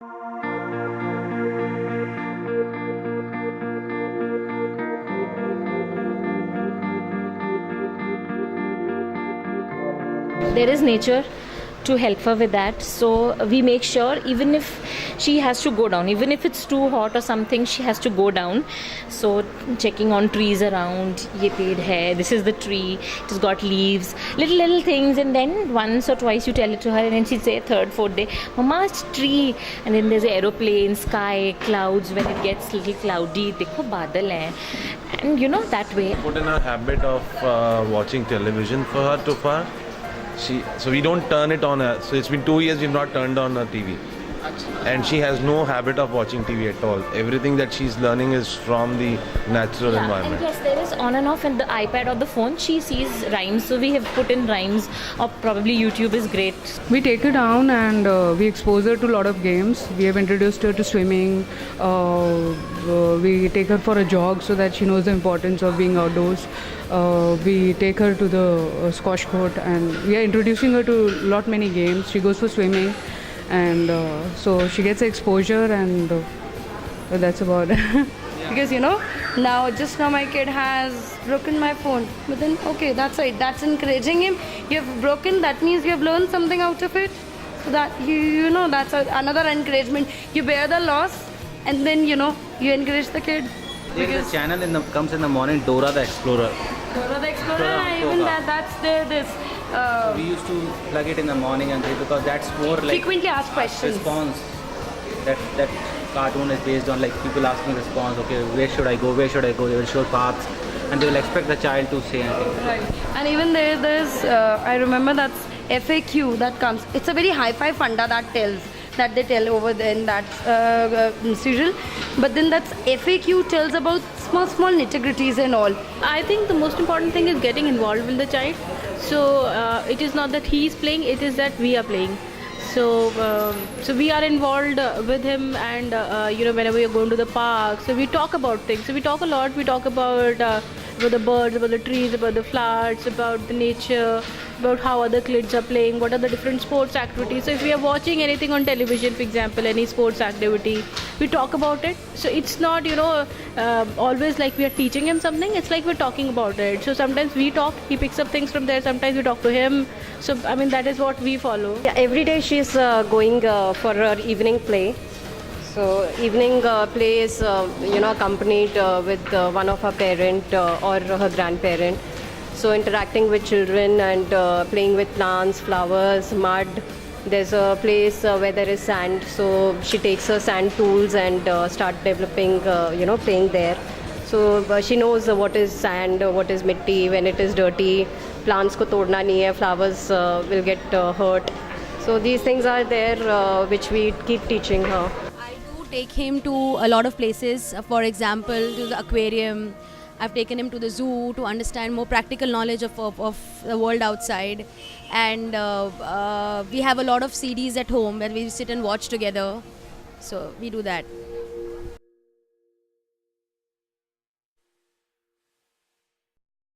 There is nature to help her with that, so we make sure even if she has to go down, even if it's too hot or something, she has to go down. So checking on trees around, ye ped hai, this is the tree, it has got leaves, little things, and then once or twice you tell it to her, and then she'd say third, fourth day, mama, it's tree. And then there's aeroplane, sky, clouds. When it gets little cloudy, dekho badal hai, and you know, that way. Put in a habit of watching television for her too far. So we don't turn it on. So it's been 2 years we've not turned on her TV. And she has no habit of watching TV at all. Everything that she's learning is from the natural environment. And yes, there is on and off in the iPad or the phone. She sees rhymes, so we have put in rhymes, or probably YouTube is great. We take her down and we expose her to a lot of games. We have introduced her to swimming. We take her for a jog so that she knows the importance of being outdoors. We take her to the squash court, and we are introducing her to many games. She goes for swimming, and so she gets exposure, and that's about it. Because now my kid has broken my phone, but then okay, that's it, that's encouraging him. You've broken, that means you have learned something out of it, so that that's another encouragement. You bear the loss, and then you encourage the kid. There is a channel comes in the morning, Dora the Explorer. Dora the Explorer, even that's there. This we used to plug it in the morning and read, because that's more like frequently asked questions. Response. That cartoon is based on, like, people asking response. Okay, where should I go? Where should I go? They will show paths, and they will expect the child to say anything. Right. And even there's I remember that's FAQ that comes. It's a very hi-fi funda that they tell over there in that serial. But then that's FAQ tells about small nitty-gritties and all. I think the most important thing is getting involved with the child. So it is not that he is playing, it is that we are playing. So we are involved with him, and whenever we are going to the park, so we talk about things. So we talk a lot. We talk about the birds, about the trees, about the flowers, about the nature, about how other kids are playing, what are the different sports activities. So if we are watching anything on television, for example, any sports activity, we talk about it. So it's not always like we are teaching him something. It's like we're talking about it. So sometimes we talk, he picks up things from there. Sometimes we talk to him. So I mean, that is what we follow. Yeah, every day she's going for her evening play. So evening play is accompanied with one of her parent or her grandparent. So interacting with children and playing with plants, flowers, mud. There's a place where there is sand, so she takes her sand tools and start developing, playing there. So she knows what is sand, what is mitti, when it is dirty. Plants ko todna nahi hai, flowers will get hurt. So these things are there which we keep teaching her. I do take him to a lot of places. For example, to the aquarium. I've taken him to the zoo to understand more practical knowledge of the world outside. And we have a lot of CDs at home where we sit and watch together. So we do that.